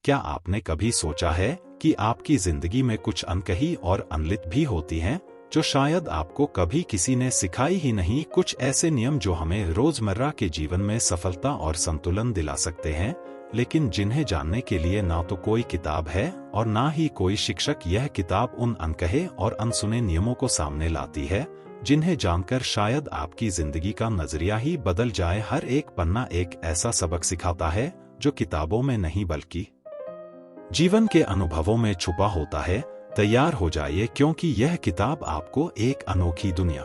क्या आपने कभी सोचा है कि आपकी जिंदगी में कुछ अनकही और अनलित भी होती हैं, जो शायद आपको कभी किसी ने सिखाई ही नहीं? कुछ ऐसे नियम जो हमें रोजमर्रा के जीवन में सफलता और संतुलन दिला सकते हैं, लेकिन जिन्हें जानने के लिए ना तो कोई किताब है और ना ही कोई शिक्षक। यह किताब उन अनकहे और अनसुने नियमों को सामने लाती है, जिन्हें जानकर शायद आपकी जिंदगी का नजरिया ही बदल जाए। हर एक पन्ना एक ऐसा सबक सिखाता है जो किताबों में नहीं बल्कि जीवन के अनुभवों में छुपा होता है। तैयार हो जाइए, क्योंकि यह किताब आपको एक अनोखी दुनिया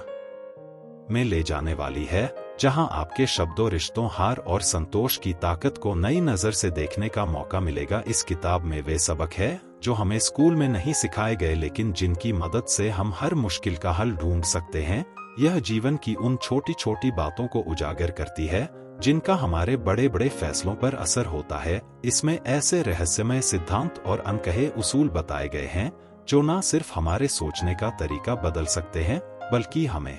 में ले जाने वाली है, जहां आपके शब्दों, रिश्तों, हार और संतोष की ताकत को नई नजर से देखने का मौका मिलेगा। इस किताब में वे सबक है जो हमें स्कूल में नहीं सिखाए गए, लेकिन जिनकी मदद से हम हर मुश्किल का हल ढूंढ सकते हैं। यह जीवन की उन छोटी छोटी बातों को उजागर करती है जिनका हमारे बड़े बड़े फैसलों पर असर होता है। इसमें ऐसे रहस्यमय सिद्धांत और अनकहे उसूल बताए गए हैं जो न सिर्फ हमारे सोचने का तरीका बदल सकते हैं, बल्कि हमें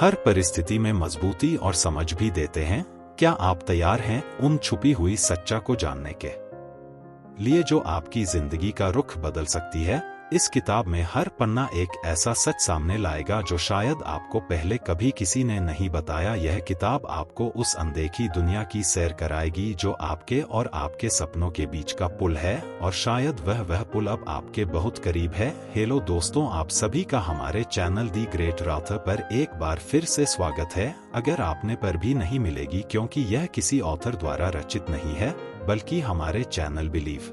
हर परिस्थिति में मजबूती और समझ भी देते हैं। क्या आप तैयार हैं उन छुपी हुई सच्चा को जानने के लिए जो आपकी जिंदगी का रुख बदल सकती है? इस किताब में हर पन्ना एक ऐसा सच सामने लाएगा जो शायद आपको पहले कभी किसी ने नहीं बताया। यह किताब आपको उस अनदेखी दुनिया की सैर कराएगी जो आपके और आपके सपनों के बीच का पुल है, और शायद वह पुल अब आपके बहुत करीब है। हेलो दोस्तों, आप सभी का हमारे चैनल दी ग्रेट राथर पर एक बार फिर से स्वागत है। अगर आपने पर भी नहीं मिलेगी, क्योंकि यह किसी ऑथर द्वारा रचित नहीं है, बल्कि हमारे चैनल बिलीव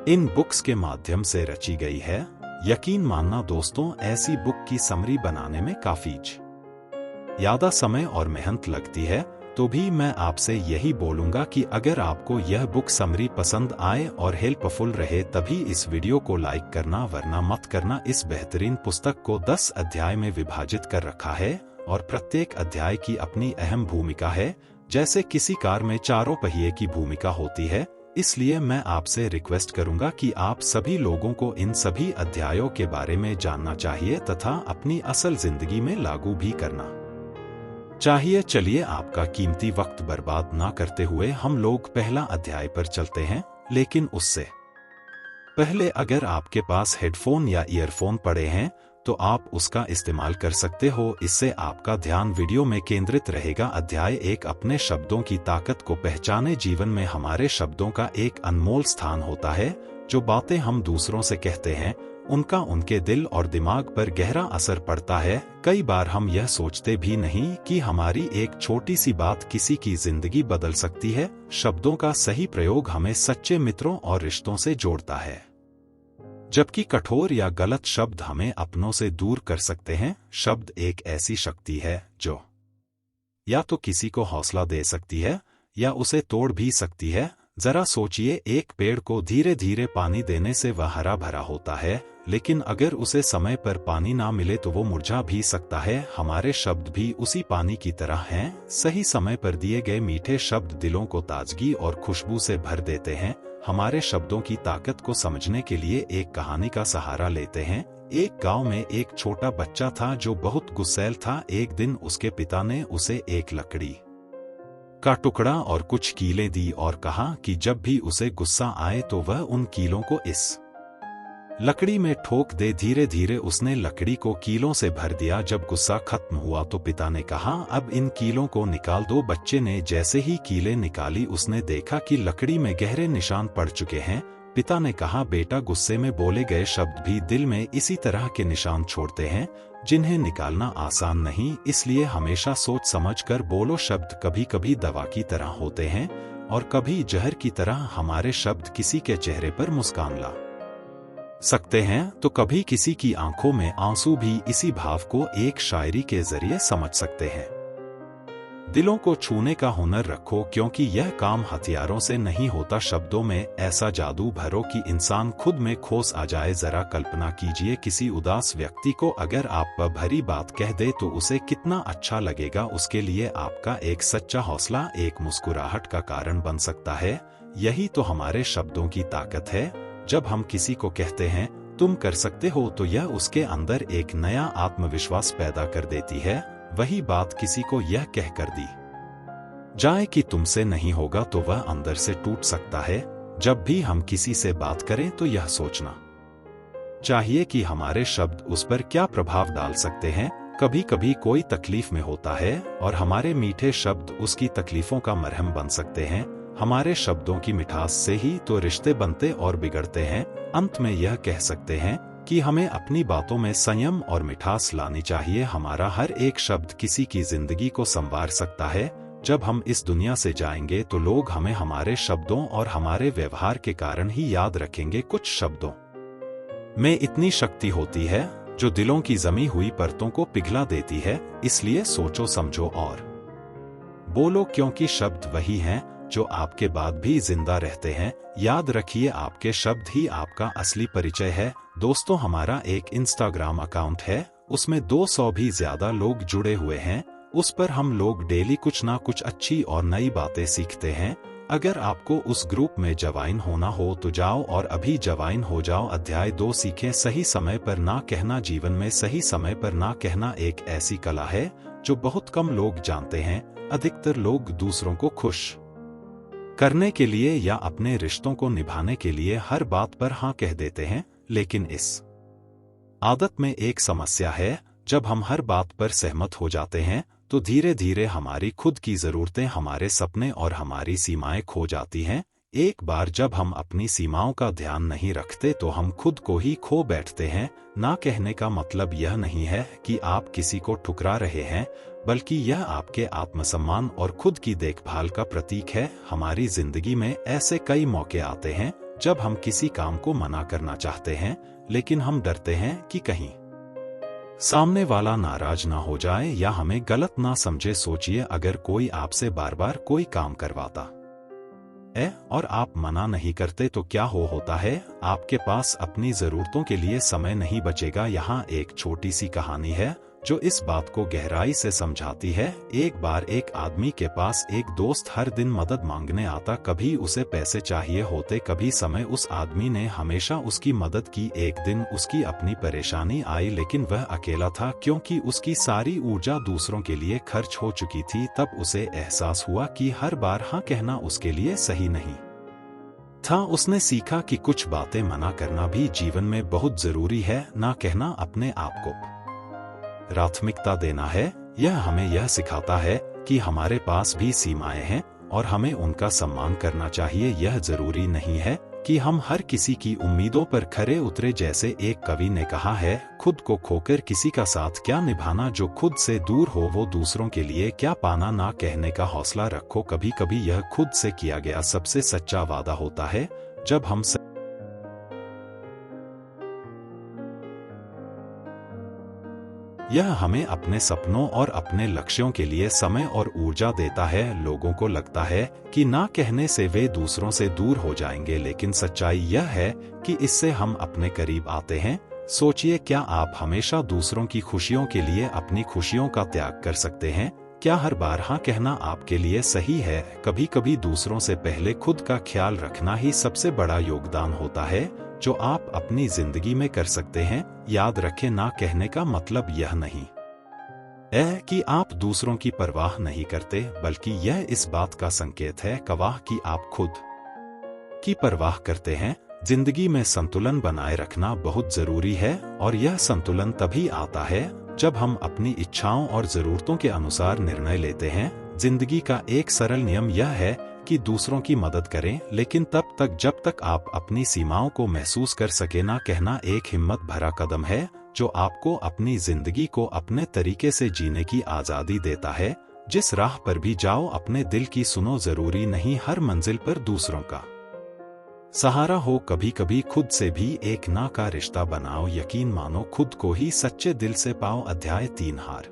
इन बुक्स के माध्यम से रची गई है। यकीन मानना दोस्तों, ऐसी बुक की समरी बनाने में काफी ज्यादा समय और मेहनत लगती है। तो भी मैं आपसे यही बोलूंगा कि अगर आपको यह बुक समरी पसंद आए और हेल्पफुल रहे, तभी इस वीडियो को लाइक करना, वरना मत करना। इस बेहतरीन पुस्तक को 10 अध्याय में विभाजित कर रखा है और प्रत्येक अध्याय की अपनी अहम भूमिका है, जैसे किसी कार में चारों पहिए की भूमिका होती है। इसलिए मैं आपसे रिक्वेस्ट करूंगा कि आप सभी लोगों को इन सभी अध्यायों के बारे में जानना चाहिए तथा अपनी असल जिंदगी में लागू भी करना चाहिए। चलिए, आपका कीमती वक्त बर्बाद ना करते हुए हम लोग पहला अध्याय पर चलते हैं। लेकिन उससे पहले, अगर आपके पास हेडफोन या ईयरफोन पड़े हैं तो आप उसका इस्तेमाल कर सकते हो। इससे आपका ध्यान वीडियो में केंद्रित रहेगा। अध्याय 1, अपने शब्दों की ताकत को पहचाने। जीवन में हमारे शब्दों का एक अनमोल स्थान होता है। जो बातें हम दूसरों से कहते हैं, उनका उनके दिल और दिमाग पर गहरा असर पड़ता है। कई बार हम यह सोचते भी नहीं कि हमारी एक छोटी सी बात किसी की जिंदगी बदल सकती है। शब्दों का सही प्रयोग हमें सच्चे मित्रों और रिश्तों से जोड़ता है, जबकि कठोर या गलत शब्द हमें अपनों से दूर कर सकते हैं। शब्द एक ऐसी शक्ति है जो या तो किसी को हौसला दे सकती है या उसे तोड़ भी सकती है। जरा सोचिए, एक पेड़ को धीरे धीरे पानी देने से वह हरा भरा होता है, लेकिन अगर उसे समय पर पानी ना मिले तो वो मुरझा भी सकता है। हमारे शब्द भी उसी पानी की तरह हैं। सही समय पर दिए गए मीठे शब्द दिलों को ताजगी और खुशबू से भर देते हैं। हमारे शब्दों की ताकत को समझने के लिए एक कहानी का सहारा लेते हैं। एक गांव में एक छोटा बच्चा था जो बहुत गुस्सैल था। एक दिन उसके पिता ने उसे एक लकड़ी का टुकड़ा और कुछ कीलें दी और कहा कि जब भी उसे गुस्सा आए तो वह उन कीलों को इस लकड़ी में ठोक दे। धीरे धीरे उसने लकड़ी को कीलों से भर दिया। जब गुस्सा खत्म हुआ तो पिता ने कहा, अब इन कीलों को निकाल दो। बच्चे ने जैसे ही कीलें निकाली, उसने देखा कि लकड़ी में गहरे निशान पड़ चुके हैं। पिता ने कहा, बेटा, गुस्से में बोले गए शब्द भी दिल में इसी तरह के निशान छोड़ते हैं, जिन्हें निकालना आसान नहीं। इसलिए हमेशा सोच समझ कर बोलो। शब्द कभी कभी दवा की तरह होते हैं और कभी जहर की तरह। हमारे शब्द किसी के चेहरे पर मुस्कान ला सकते हैं तो कभी किसी की आंखों में आंसू भी। इसी भाव को एक शायरी के जरिए समझ सकते हैं। दिलों को छूने का हुनर रखो, क्योंकि यह काम हथियारों से नहीं होता, शब्दों में ऐसा जादू भरो कि इंसान खुद में खोस आ जाए। जरा कल्पना कीजिए, किसी उदास व्यक्ति को अगर आप भरी बात कह दे तो उसे कितना अच्छा लगेगा। उसके लिए आपका एक सच्चा हौसला एक मुस्कुराहट का कारण बन सकता है। यही तो हमारे शब्दों की ताकत है। जब हम किसी को कहते हैं तुम कर सकते हो, तो यह उसके अंदर एक नया आत्मविश्वास पैदा कर देती है। वही बात किसी को यह कहकर दी जाए कि तुमसे नहीं होगा, तो वह अंदर से टूट सकता है। जब भी हम किसी से बात करें तो यह सोचना चाहिए कि हमारे शब्द उस पर क्या प्रभाव डाल सकते हैं। कभी कभी कोई तकलीफ में होता है और हमारे मीठे शब्द उसकी तकलीफों का मरहम बन सकते हैं। हमारे शब्दों की मिठास से ही तो रिश्ते बनते और बिगड़ते हैं। अंत में यह कह सकते हैं कि हमें अपनी बातों में संयम और मिठास लानी चाहिए। हमारा हर एक शब्द किसी की जिंदगी को संवार सकता है। जब हम इस दुनिया से जाएंगे तो लोग हमें हमारे शब्दों और हमारे व्यवहार के कारण ही याद रखेंगे। कुछ शब्दों में इतनी शक्ति होती है जो दिलों की जमी हुई परतों को पिघला देती है। इसलिए सोचो, समझो और बोलो, क्योंकि शब्द वही हैं जो आपके बाद भी जिंदा रहते हैं। याद रखिए, आपके शब्द ही आपका असली परिचय है। दोस्तों, हमारा एक इंस्टाग्राम अकाउंट है, उसमें 200 भी ज्यादा लोग जुड़े हुए हैं। उस पर हम लोग डेली कुछ ना कुछ अच्छी और नई बातें सीखते हैं। अगर आपको उस ग्रुप में ज्वाइन होना हो तो जाओ और अभी ज्वाइन हो जाओ। अध्याय 2 सीखें, सही समय पर ना कहना। जीवन में सही समय पर ना कहना एक ऐसी कला है जो बहुत कम लोग जानते हैं। अधिकतर लोग दूसरों को खुश करने के लिए या अपने रिश्तों को निभाने के लिए हर बात पर हाँ कह देते हैं, लेकिन इस आदत में एक समस्या है। जब हम हर बात पर सहमत हो जाते हैं तो धीरे धीरे हमारी खुद की जरूरतें, हमारे सपने और हमारी सीमाएं खो जाती हैं। एक बार जब हम अपनी सीमाओं का ध्यान नहीं रखते तो हम खुद को ही खो बैठते हैं। ना कहने का मतलब यह नहीं है कि आप किसी को ठुकरा रहे हैं, बल्कि यह आपके आत्मसम्मान और खुद की देखभाल का प्रतीक है। हमारी जिंदगी में ऐसे कई मौके आते हैं जब हम किसी काम को मना करना चाहते हैं, लेकिन हम डरते हैं कि कहीं सामने वाला नाराज ना हो जाए या हमें गलत ना समझे। सोचिए, अगर कोई आपसे बार बार कोई काम करवाता है और आप मना नहीं करते तो क्या होता है? आपके पास अपनी जरूरतों के लिए समय नहीं बचेगा। यहाँ एक छोटी सी कहानी है जो इस बात को गहराई से समझाती है। एक बार एक आदमी के पास एक दोस्त हर दिन मदद मांगने आता। कभी उसे पैसे चाहिए होते, कभी समय। उस आदमी ने हमेशा उसकी मदद की। एक दिन उसकी अपनी परेशानी आई, लेकिन वह अकेला था क्योंकि उसकी सारी ऊर्जा दूसरों के लिए खर्च हो चुकी थी। तब उसे एहसास हुआ कि हर बार हाँ कहना उसके लिए सही नहीं था। उसने सीखा कि कुछ बातें मना करना भी जीवन में बहुत जरूरी है। ना कहना अपने आप को प्राथमिकता देना है। यह हमें यह सिखाता है कि हमारे पास भी सीमाएं हैं और हमें उनका सम्मान करना चाहिए। यह जरूरी नहीं है कि हम हर किसी की उम्मीदों पर खरे उतरे। जैसे एक कवि ने कहा है, खुद को खोकर किसी का साथ क्या निभाना, जो खुद से दूर हो वो दूसरों के लिए क्या पाना। ना कहने का हौसला रखो। कभी कभी यह खुद से किया गया सबसे सच्चा वादा होता है। जब हम यह हमें अपने सपनों और अपने लक्ष्यों के लिए समय और ऊर्जा देता है। लोगों को लगता है कि ना कहने से वे दूसरों से दूर हो जाएंगे, लेकिन सच्चाई यह है कि इससे हम अपने करीब आते हैं। सोचिए, क्या आप हमेशा दूसरों की खुशियों के लिए अपनी खुशियों का त्याग कर सकते हैं? क्या हर बार हाँ कहना आपके लिए सही है? कभी कभी दूसरों से पहले खुद का ख्याल रखना ही सबसे बड़ा योगदान होता है जो आप अपनी जिंदगी में कर सकते हैं। याद रखें, ना कहने का मतलब यह नहीं है कि आप दूसरों की परवाह नहीं करते, बल्कि यह इस बात का संकेत है गवाह कि आप खुद की परवाह करते हैं। जिंदगी में संतुलन बनाए रखना बहुत जरूरी है और यह संतुलन तभी आता है जब हम अपनी इच्छाओं और जरूरतों के अनुसार निर्णय लेते हैं। जिंदगी का एक सरल नियम यह है कि दूसरों की मदद करें, लेकिन तब तक जब तक आप अपनी सीमाओं को महसूस कर सके। ना कहना एक हिम्मत भरा कदम है जो आपको अपनी जिंदगी को अपने तरीके से जीने की आजादी देता है। जिस राह पर भी जाओ अपने दिल की सुनो। जरूरी नहीं हर मंजिल पर दूसरों का सहारा हो। कभी कभी खुद से भी एक ना का रिश्ता बनाओ। यकीन मानो, खुद को ही सच्चे दिल से पाओ। अध्याय 3, हार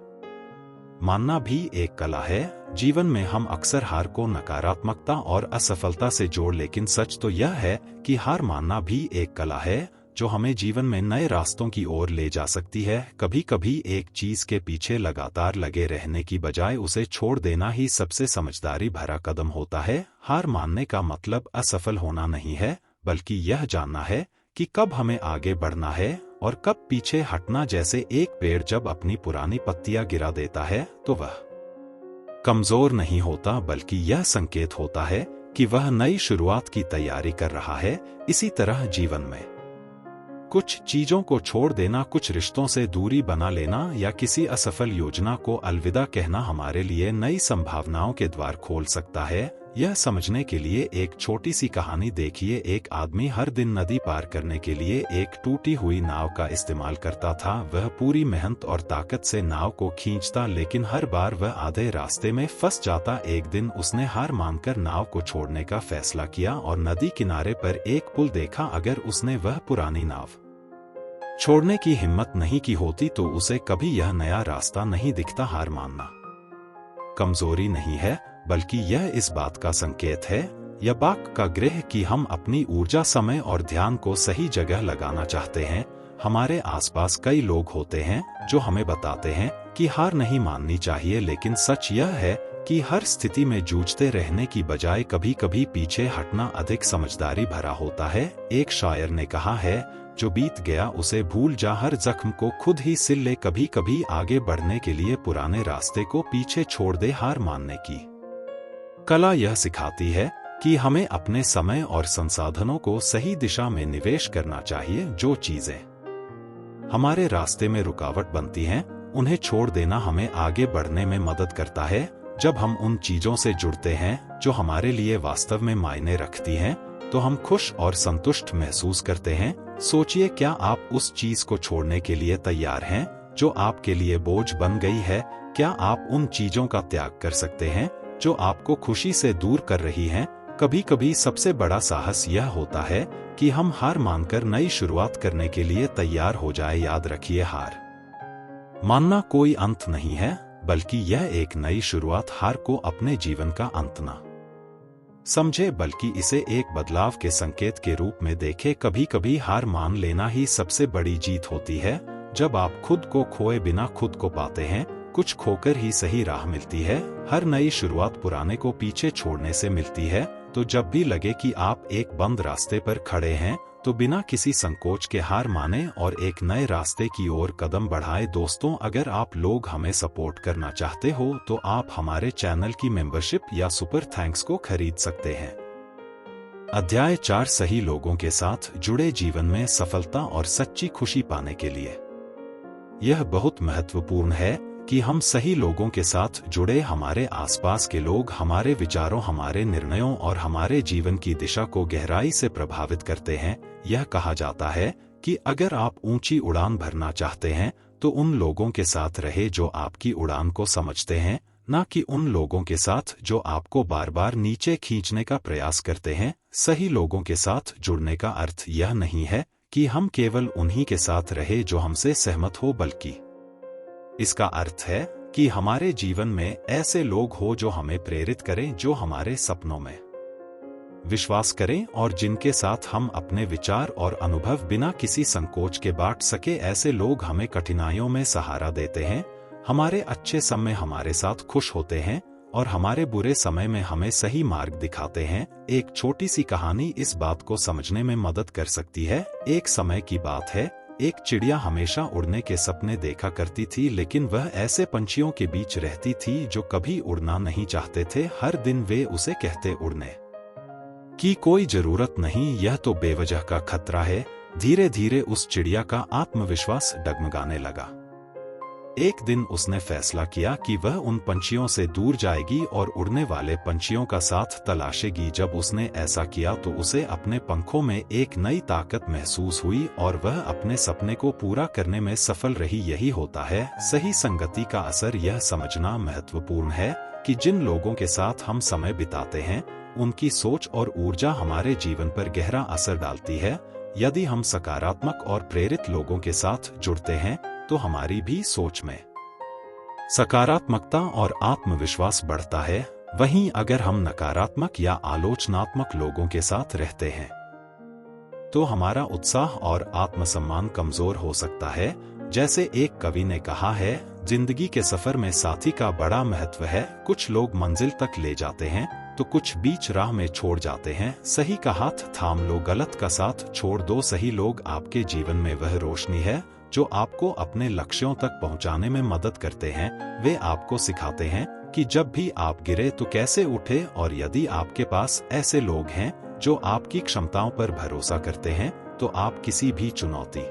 मानना भी एक कला है। जीवन में हम अक्सर हार को नकारात्मकता और असफलता से जोड़, लेकिन सच तो यह है कि हार मानना भी एक कला है जो हमें जीवन में नए रास्तों की ओर ले जा सकती है। कभी कभी एक चीज के पीछे लगातार लगे रहने की बजाय उसे छोड़ देना ही सबसे समझदारी भरा कदम होता है। हार मानने का मतलब असफल होना नहीं है, बल्कि यह जानना है कि कब हमें आगे बढ़ना है और कब पीछे हटना। जैसे एक पेड़ जब अपनी पुरानी पत्तियां गिरा देता है तो वह कमजोर नहीं होता, बल्कि यह संकेत होता है कि वह नई शुरुआत की तैयारी कर रहा है। इसी तरह जीवन में कुछ चीजों को छोड़ देना, कुछ रिश्तों से दूरी बना लेना या किसी असफल योजना को अलविदा कहना हमारे लिए नई संभावनाओं के द्वार खोल सकता है। यह समझने के लिए एक छोटी सी कहानी देखिए। एक आदमी हर दिन नदी पार करने के लिए एक टूटी हुई नाव का इस्तेमाल करता था। वह पूरी मेहनत और ताकत से नाव को खींचता, लेकिन हर बार वह आधे रास्ते में फंस जाता। एक दिन उसने हार मानकर नाव को छोड़ने का फैसला किया और नदी किनारे पर एक पुल देखा। अगर उसने वह पुरानी नाव छोड़ने की हिम्मत नहीं की होती तो उसे कभी यह नया रास्ता नहीं दिखता। हार मानना कमजोरी नहीं है, बल्कि यह इस बात का संकेत है या बाक का ग्रह कि हम अपनी ऊर्जा, समय और ध्यान को सही जगह लगाना चाहते हैं। हमारे आसपास कई लोग होते हैं जो हमें बताते हैं कि हार नहीं माननी चाहिए, लेकिन सच यह है कि हर स्थिति में जूझते रहने की बजाय कभी कभी पीछे हटना अधिक समझदारी भरा होता है। एक शायर ने कहा है, जो बीत गया उसे भूल जा, हर जख्म को खुद ही सिल ले। कभी कभी आगे बढ़ने के लिए पुराने रास्ते को पीछे छोड़ दे। हार मानने की कला यह सिखाती है कि हमें अपने समय और संसाधनों को सही दिशा में निवेश करना चाहिए। जो चीजें हमारे रास्ते में रुकावट बनती हैं, उन्हें छोड़ देना हमें आगे बढ़ने में मदद करता है। जब हम उन चीजों से जुड़ते हैं जो हमारे लिए वास्तव में मायने रखती हैं, तो हम खुश और संतुष्ट महसूस करते हैं। सोचिए, क्या आप उस चीज को छोड़ने के लिए तैयार हैं जो आपके लिए बोझ बन गई है? क्या आप उन चीजों का त्याग कर सकते हैं जो आपको खुशी से दूर कर रही हैं? कभी कभी सबसे बड़ा साहस यह होता है कि हम हार मानकर नई शुरुआत करने के लिए तैयार हो जाए। याद रखिए, हार मानना कोई अंत नहीं है, बल्कि यह एक नई शुरुआत। हार को अपने जीवन का अंत ना समझे, बल्कि इसे एक बदलाव के संकेत के रूप में देखें। कभी कभी हार मान लेना ही सबसे बड़ी जीत होती है। जब आप खुद को खोए बिना खुद को पाते हैं, कुछ खोकर ही सही राह मिलती है। हर नई शुरुआत पुराने को पीछे छोड़ने से मिलती है। तो जब भी लगे कि आप एक बंद रास्ते पर खड़े हैं, तो बिना किसी संकोच के हार माने और एक नए रास्ते की ओर कदम बढ़ाए। दोस्तों, अगर आप लोग हमें सपोर्ट करना चाहते हो तो आप हमारे चैनल की मेंबरशिप या सुपर थैंक्स को खरीद सकते हैं। अध्याय 4, सही लोगों के साथ जुड़े जीवन में सफलता और सच्ची खुशी पाने के लिए। यह बहुत महत्वपूर्ण है कि हम सही लोगों के साथ जुड़े। हमारे आसपास के लोग हमारे विचारों, हमारे निर्णयों और हमारे जीवन की दिशा को गहराई से प्रभावित करते हैं। यह कहा जाता है कि अगर आप ऊंची उड़ान भरना चाहते हैं तो उन लोगों के साथ रहे जो आपकी उड़ान को समझते हैं, न कि उन लोगों के साथ जो आपको बार बार नीचे खींचने का प्रयास करते हैं। सही लोगों के साथ जुड़ने का अर्थ यह नहीं है कि हम केवल उन्हीं के साथ रहे जो हमसे सहमत हो, बल्कि इसका अर्थ है कि हमारे जीवन में ऐसे लोग हो जो हमें प्रेरित करें, जो हमारे सपनों में विश्वास करें और जिनके साथ हम अपने विचार और अनुभव बिना किसी संकोच के बांट सके। ऐसे लोग हमें कठिनाइयों में सहारा देते हैं, हमारे अच्छे समय हमारे साथ खुश होते हैं और हमारे बुरे समय में हमें सही मार्ग दिखाते हैं। एक छोटी सी कहानी इस बात को समझने में मदद कर सकती है। एक समय की बात है, एक चिड़िया हमेशा उड़ने के सपने देखा करती थी, लेकिन वह ऐसे पंछियों के बीच रहती थी जो कभी उड़ना नहीं चाहते थे। हर दिन वे उसे कहते, उड़ने की कोई जरूरत नहीं, यह तो बेवजह का खतरा है। धीरे धीरे उस चिड़िया का आत्मविश्वास डगमगाने लगा। एक दिन उसने फैसला किया कि वह उन पंछियों से दूर जाएगी और उड़ने वाले पंछियों का साथ तलाशेगी। जब उसने ऐसा किया तो उसे अपने पंखों में एक नई ताकत महसूस हुई और वह अपने सपने को पूरा करने में सफल रही। यही होता है सही संगति का असर। यह समझना महत्वपूर्ण है कि जिन लोगों के साथ हम समय बिताते हैं, उनकी सोच और ऊर्जा हमारे जीवन पर गहरा असर डालती है। यदि हम सकारात्मक और प्रेरित लोगों के साथ जुड़ते हैं तो हमारी भी सोच में सकारात्मकता और आत्मविश्वास बढ़ता है। वहीं अगर हम नकारात्मक या आलोचनात्मक लोगों के साथ रहते हैं तो हमारा उत्साह और आत्मसम्मान कमजोर हो सकता है। जैसे एक कवि ने कहा है, जिंदगी के सफर में साथी का बड़ा महत्व है। कुछ लोग मंजिल तक ले जाते हैं तो कुछ बीच राह में छोड़ जाते हैं। सही का हाथ थाम लो, गलत का साथ छोड़ दो। सही लोग आपके जीवन में वह रोशनी है जो आपको अपने लक्ष्यों तक पहुंचाने में मदद करते हैं। वे आपको सिखाते हैं कि जब भी आप गिरे तो कैसे उठे, और यदि आपके पास ऐसे लोग हैं जो आपकी क्षमताओं पर भरोसा करते हैं तो आप किसी भी चुनौती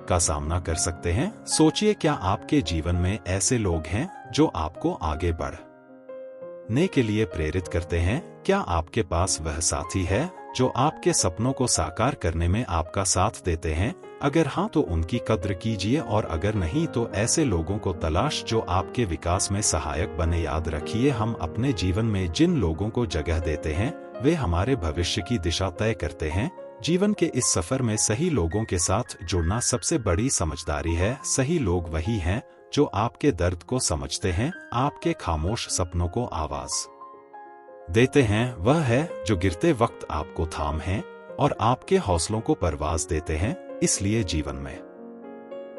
का सामना कर सकते हैं। सोचिए, क्या आपके जीवन में ऐसे लोग हैं जो आपको आगे बढ़ने के लिए प्रेरित करते हैं? क्या आपके पास वह साथी है जो आपके सपनों को साकार करने में आपका साथ देते हैं? अगर हाँ तो उनकी कद्र कीजिए, और अगर नहीं तो ऐसे लोगों को तलाश जो आपके विकास में सहायक बने। याद रखिए, हम अपने जीवन में जिन लोगों को जगह देते हैं वे हमारे भविष्य की दिशा तय करते हैं। जीवन के इस सफर में सही लोगों के साथ जुड़ना सबसे बड़ी समझदारी है। सही लोग वही हैं जो आपके दर्द को समझते हैं, आपके खामोश सपनों को आवाज देते हैं। वह है जो गिरते वक्त आपको थाम हैं और आपके हौसलों को परवाज देते हैं। इसलिए जीवन में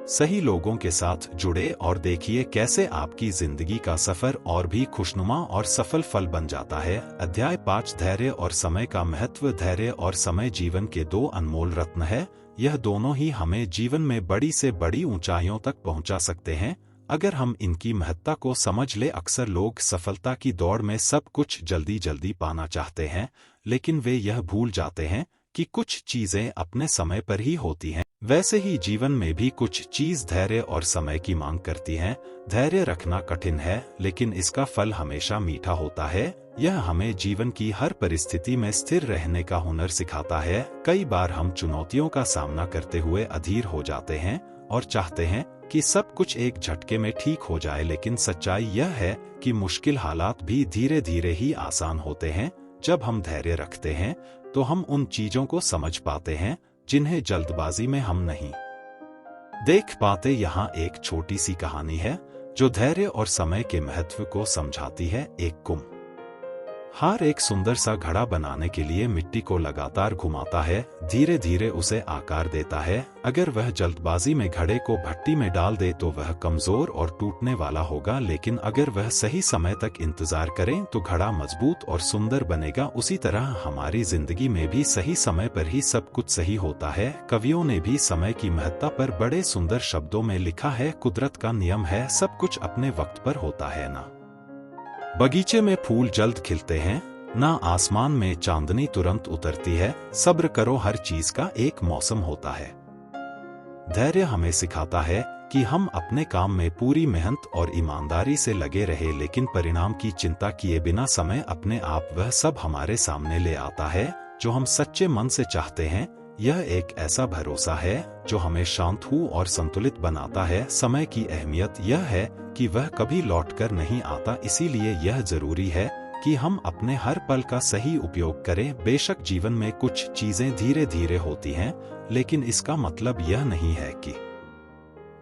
सही लोगों के साथ जुड़े और देखिए कैसे आपकी जिंदगी का सफर और भी खुशनुमा और सफल फल बन जाता है। अध्याय 5, धैर्य और समय का महत्व। धैर्य और समय जीवन के दो अनमोल रत्न है। यह दोनों ही हमें जीवन में बड़ी से बड़ी ऊंचाइयों तक पहुंचा सकते हैं अगर हम इनकी महत्ता को समझ ले। अक्सर लोग सफलता की दौड़ में सब कुछ जल्दी जल्दी पाना चाहते हैं, लेकिन वे यह भूल जाते हैं कि कुछ चीजें अपने समय पर ही होती हैं। वैसे ही जीवन में भी कुछ चीज धैर्य और समय की मांग करती हैं। धैर्य रखना कठिन है, लेकिन इसका फल हमेशा मीठा होता है। यह हमें जीवन की हर परिस्थिति में स्थिर रहने का हुनर सिखाता है। कई बार हम चुनौतियों का सामना करते हुए अधीर हो जाते हैं और चाहते हैं कि सब कुछ एक झटके में ठीक हो जाए, लेकिन सच्चाई यह है कि मुश्किल हालात भी धीरे धीरे ही आसान होते हैं। जब हम धैर्य रखते हैं तो हम उन चीजों को समझ पाते हैं जिन्हें जल्दबाजी में हम नहीं देख पाते। यहाँ एक छोटी सी कहानी है जो धैर्य और समय के महत्व को समझाती है। एक कुम्हार एक सुंदर सा घड़ा बनाने के लिए मिट्टी को लगातार घुमाता है, धीरे धीरे उसे आकार देता है। अगर वह जल्दबाजी में घड़े को भट्टी में डाल दे तो वह कमजोर और टूटने वाला होगा, लेकिन अगर वह सही समय तक इंतजार करे तो घड़ा मजबूत और सुंदर बनेगा। उसी तरह हमारी जिंदगी में भी सही समय पर ही सब कुछ सही होता है। कवियों ने भी समय की महत्ता पर बड़े सुंदर शब्दों में लिखा है, कुदरत का नियम है, सब कुछ अपने वक्त पर होता है। ना बगीचे में फूल जल्द खिलते हैं, ना आसमान में चांदनी तुरंत उतरती है। सब्र करो, हर चीज का एक मौसम होता है। धैर्य हमें सिखाता है कि हम अपने काम में पूरी मेहनत और ईमानदारी से लगे रहे, लेकिन परिणाम की चिंता किए बिना समय अपने आप वह सब हमारे सामने ले आता है जो हम सच्चे मन से चाहते हैं। यह एक ऐसा भरोसा है जो हमें शांत और संतुलित बनाता है। समय की अहमियत यह है कि वह कभी लौटकर नहीं आता, इसीलिए यह जरूरी है कि हम अपने हर पल का सही उपयोग करें। बेशक जीवन में कुछ चीजें धीरे धीरे होती हैं, लेकिन इसका मतलब यह नहीं है कि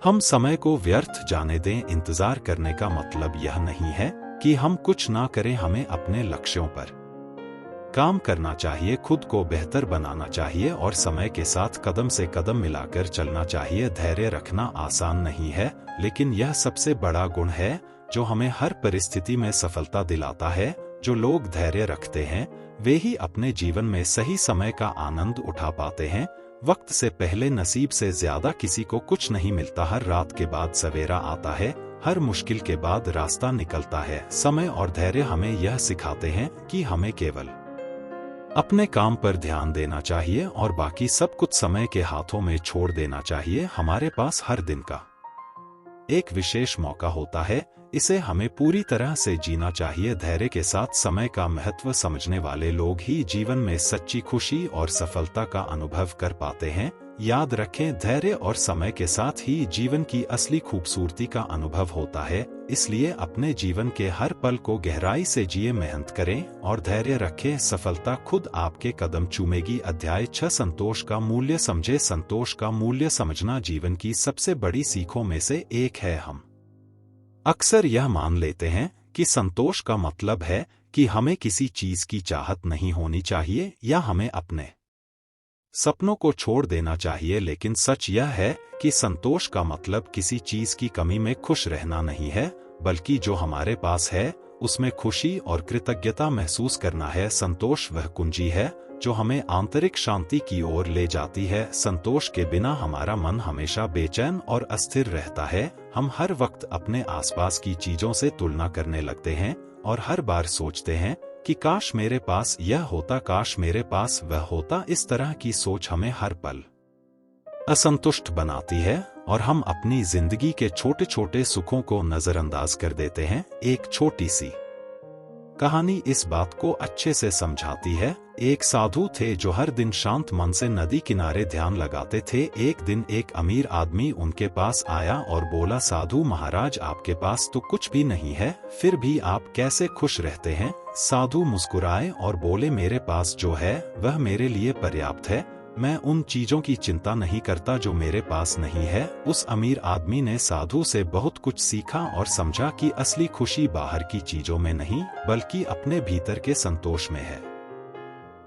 हम समय को व्यर्थ जाने दें। इंतजार करने का मतलब यह नहीं है कि हम कुछ ना करें। हमें अपने लक्ष्यों पर काम करना चाहिए, खुद को बेहतर बनाना चाहिए और समय के साथ कदम से कदम मिलाकर चलना चाहिए। धैर्य रखना आसान नहीं है, लेकिन यह सबसे बड़ा गुण है जो हमें हर परिस्थिति में सफलता दिलाता है। जो लोग धैर्य रखते हैं वे ही अपने जीवन में सही समय का आनंद उठा पाते हैं। वक्त से पहले नसीब से ज्यादा किसी को कुछ नहीं मिलता। हर रात के बाद सवेरा आता है, हर मुश्किल के बाद रास्ता निकलता है। समय और धैर्य हमें यह सिखाते हैं कि हमें केवल अपने काम पर ध्यान देना चाहिए और बाकी सब कुछ समय के हाथों में छोड़ देना चाहिए। हमारे पास हर दिन का एक विशेष मौका होता है, इसे हमें पूरी तरह से जीना चाहिए। धैर्य के साथ समय का महत्व समझने वाले लोग ही जीवन में सच्ची खुशी और सफलता का अनुभव कर पाते हैं। याद रखें, धैर्य और समय के साथ ही जीवन की असली खूबसूरती का अनुभव होता है। इसलिए अपने जीवन के हर पल को गहराई से जिए, मेहनत करें और धैर्य रखें। सफलता खुद आपके कदम चूमेगी। अध्याय 6, संतोष का मूल्य समझे। संतोष का मूल्य समझना जीवन की सबसे बड़ी सीखों में से एक है। हम अक्सर यह मान लेते हैं कि संतोष का मतलब है कि हमें किसी चीज की चाहत नहीं होनी चाहिए या हमें अपने सपनों को छोड़ देना चाहिए, लेकिन सच यह है कि संतोष का मतलब किसी चीज की कमी में खुश रहना नहीं है, बल्कि जो हमारे पास है उसमें खुशी और कृतज्ञता महसूस करना है। संतोष वह कुंजी है जो हमें आंतरिक शांति की ओर ले जाती है। संतोष के बिना हमारा मन हमेशा बेचैन और अस्थिर रहता है। हम हर वक्त अपने आसपास की चीजों से तुलना करने लगते हैं और हर बार सोचते हैं कि काश मेरे पास यह होता, काश मेरे पास वह होता। इस तरह की सोच हमें हर पल असंतुष्ट बनाती है और हम अपनी जिंदगी के छोटे छोटे सुखों को नजरअंदाज कर देते हैं। एक छोटी सी कहानी इस बात को अच्छे से समझाती है। एक साधु थे जो हर दिन शांत मन से नदी किनारे ध्यान लगाते थे। एक दिन एक अमीर आदमी उनके पास आया और बोला, साधु महाराज, आपके पास तो कुछ भी नहीं है, फिर भी आप कैसे खुश रहते हैं? साधु मुस्कुराए और बोले, मेरे पास जो है वह मेरे लिए पर्याप्त है, मैं उन चीजों की चिंता नहीं करता जो मेरे पास नहीं है। उस अमीर आदमी ने साधु से बहुत कुछ सीखा और समझा कि असली खुशी बाहर की चीजों में नहीं बल्कि अपने भीतर के संतोष में है।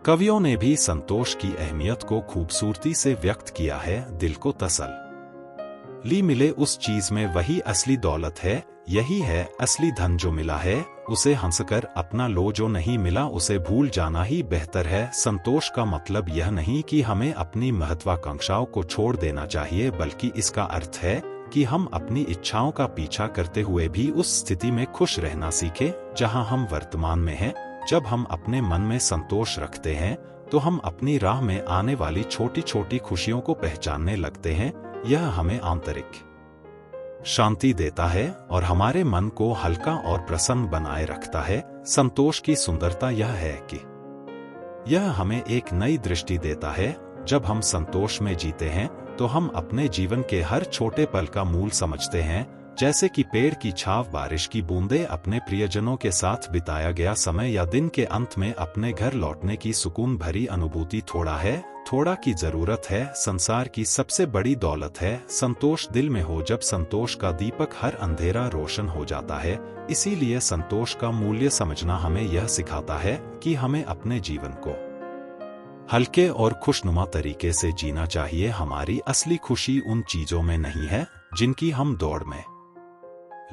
कवियों ने भी संतोष की अहमियत को खूबसूरती से व्यक्त किया है। दिल को तसल्ली मिले उस चीज में वही असली दौलत है, यही है असली धन। जो मिला है उसे हंसकर अपना लो, जो नहीं मिला उसे भूल जाना ही बेहतर है। संतोष का मतलब यह नहीं कि हमें अपनी महत्वाकांक्षाओं को छोड़ देना चाहिए, बल्कि इसका अर्थ है कि हम अपनी इच्छाओं का पीछा करते हुए भी उस स्थिति में खुश रहना सीखें जहां हम वर्तमान में हैं। जब हम अपने मन में संतोष रखते हैं तो हम अपनी राह में आने वाली छोटी छोटी खुशियों को पहचानने लगते हैं। यह हमें आंतरिक शांति देता है और हमारे मन को हल्का और प्रसन्न बनाए रखता है। संतोष की सुंदरता यह है कि यह हमें एक नई दृष्टि देता है। जब हम संतोष में जीते हैं तो हम अपने जीवन के हर छोटे पल का मूल समझते हैं, जैसे कि पेड़ की छांव, बारिश की बूंदें, अपने प्रियजनों के साथ बिताया गया समय या दिन के अंत में अपने घर लौटने की सुकून भरी अनुभूति। थोड़ा की जरूरत है, संसार की सबसे बड़ी दौलत है। संतोष दिल में हो, जब संतोष का दीपक हर अंधेरा रोशन हो जाता है। इसीलिए संतोष का मूल्य समझना हमें यह सिखाता है कि हमें अपने जीवन को हल्के और खुशनुमा तरीके से जीना चाहिए। हमारी असली खुशी उन चीजों में नहीं है जिनकी हम दौड़ में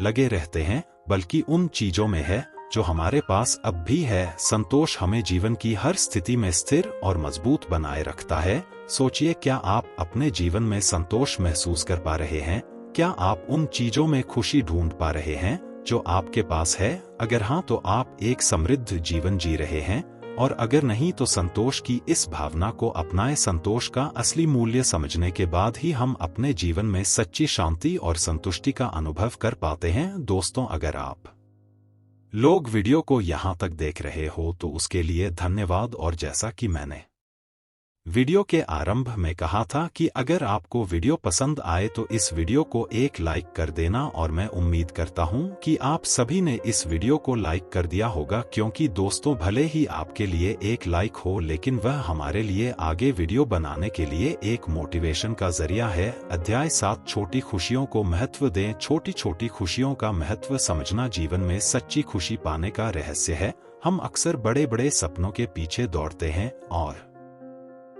लगे रहते हैं, बल्कि उन चीजों में है जो हमारे पास अब भी है। संतोष हमें जीवन की हर स्थिति में स्थिर और मजबूत बनाए रखता है। सोचिए, क्या आप अपने जीवन में संतोष महसूस कर पा रहे हैं? क्या आप उन चीजों में खुशी ढूंढ पा रहे हैं जो आपके पास है? अगर हाँ, तो आप एक समृद्ध जीवन जी रहे हैं, और अगर नहीं तो संतोष की इस भावना को अपनाएं। संतोष का असली मूल्य समझने के बाद ही हम अपने जीवन में सच्ची शांति और संतुष्टि का अनुभव कर पाते हैं। दोस्तों, अगर आप लोग वीडियो को यहाँ तक देख रहे हो तो उसके लिए धन्यवाद। और जैसा कि मैंने वीडियो के आरंभ में कहा था कि अगर आपको वीडियो पसंद आए तो इस वीडियो को एक लाइक कर देना, और मैं उम्मीद करता हूं कि आप सभी ने इस वीडियो को लाइक कर दिया होगा, क्योंकि दोस्तों, भले ही आपके लिए एक लाइक हो, लेकिन वह हमारे लिए आगे वीडियो बनाने के लिए एक मोटिवेशन का जरिया है। अध्याय 7, छोटी खुशियों को महत्व दें। छोटी छोटी खुशियों का महत्व समझना जीवन में सच्ची खुशी पाने का रहस्य है। हम अक्सर बड़े बड़े सपनों के पीछे दौड़ते हैं और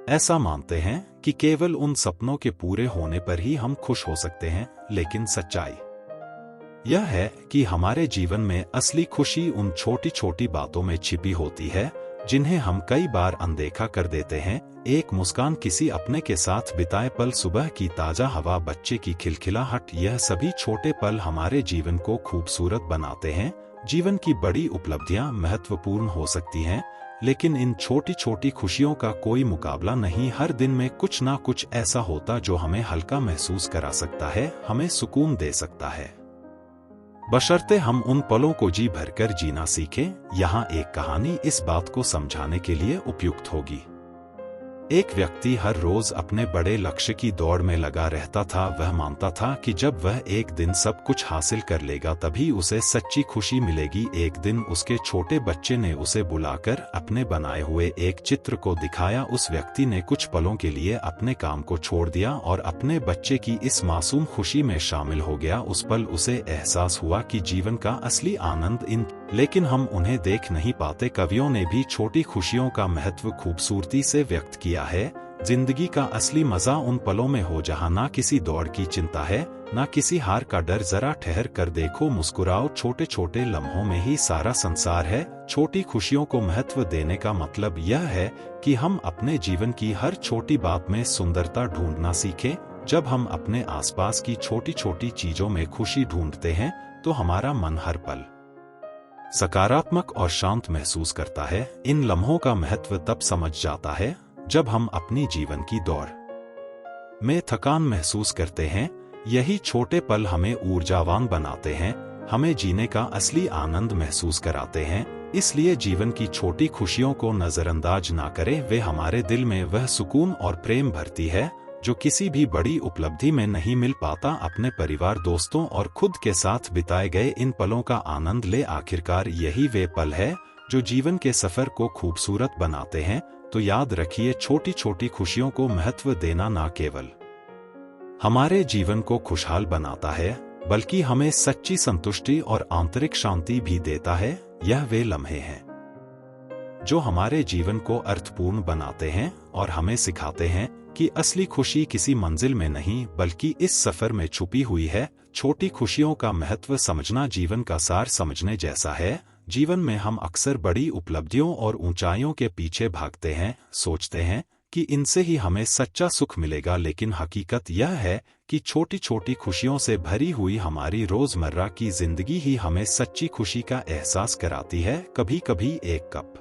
ऐसा मानते हैं कि केवल उन सपनों के पूरे होने पर ही हम खुश हो सकते हैं, लेकिन सच्चाई यह है कि हमारे जीवन में असली खुशी उन छोटी छोटी बातों में छिपी होती है जिन्हें हम कई बार अनदेखा कर देते हैं। एक मुस्कान, किसी अपने के साथ बिताए पल, सुबह की ताजा हवा, बच्चे की खिलखिलाहट, यह सभी छोटे पल हमारे जीवन को खूबसूरत बनाते हैं। जीवन की बड़ी उपलब्धियां महत्वपूर्ण हो सकती हैं, लेकिन इन छोटी छोटी खुशियों का कोई मुकाबला नहीं। हर दिन में कुछ ना कुछ ऐसा होता जो हमें हल्का महसूस करा सकता है, हमें सुकून दे सकता है, बशर्ते हम उन पलों को जी भरकर जीना सीखें। यहाँ एक कहानी इस बात को समझाने के लिए उपयुक्त होगी। एक व्यक्ति हर रोज अपने बड़े लक्ष्य की दौड़ में लगा रहता था। वह मानता था कि जब वह एक दिन सब कुछ हासिल कर लेगा तभी उसे सच्ची खुशी मिलेगी। एक दिन उसके छोटे बच्चे ने उसे बुलाकर अपने बनाए हुए एक चित्र को दिखाया। उस व्यक्ति ने कुछ पलों के लिए अपने काम को छोड़ दिया और अपने बच्चे की इस मासूम खुशी में शामिल हो गया। उस पल उसे एहसास हुआ कि जीवन का असली आनंद लेकिन हम उन्हें देख नहीं पाते। कवियों ने भी छोटी खुशियों का महत्व खूबसूरती से व्यक्त किया है। जिंदगी का असली मजा उन पलों में हो जहां ना किसी दौड़ की चिंता है, ना किसी हार का डर। जरा ठहर कर देखो, मुस्कुराओ, छोटे छोटे लम्हों में ही सारा संसार है। छोटी खुशियों को महत्व देने का मतलब यह है कि हम अपने जीवन की हर छोटी बात में सुंदरता ढूंढना सीखें। जब हम अपने आसपास की छोटी छोटी चीजों में खुशी ढूंढते हैं तो हमारा मन हर पल सकारात्मक और शांत महसूस करता है। इन लम्हों का महत्व तब समझ जाता है जब हम अपनी जीवन की दौड़ में थकान महसूस करते हैं। यही छोटे पल हमें ऊर्जावान बनाते हैं, हमें जीने का असली आनंद महसूस कराते हैं। इसलिए जीवन की छोटी खुशियों को नजरअंदाज ना करें, वे हमारे दिल में वह सुकून और प्रेम भरती है जो किसी भी बड़ी उपलब्धि में नहीं मिल पाता। अपने परिवार, दोस्तों और खुद के साथ बिताए गए इन पलों का आनंद ले। आखिरकार यही वे पल है जो जीवन के सफर को खूबसूरत बनाते हैं। तो याद रखिए, छोटी छोटी खुशियों को महत्व देना ना केवल हमारे जीवन को खुशहाल बनाता है, बल्कि हमें सच्ची संतुष्टि और आंतरिक शांति भी देता है। यह वे लम्हे हैं जो हमारे जीवन को अर्थपूर्ण बनाते हैं और हमें सिखाते हैं कि असली खुशी किसी मंजिल में नहीं बल्कि इस सफर में छुपी हुई है। छोटी खुशियों का महत्व समझना जीवन का सार समझने जैसा है। जीवन में हम अक्सर बड़ी उपलब्धियों और ऊंचाइयों के पीछे भागते हैं, सोचते हैं कि इनसे ही हमें सच्चा सुख मिलेगा, लेकिन हकीकत यह है कि छोटी छोटी खुशियों से भरी हुई हमारी रोजमर्रा की जिंदगी ही हमें सच्ची खुशी का एहसास कराती है। कभी कभी एक कप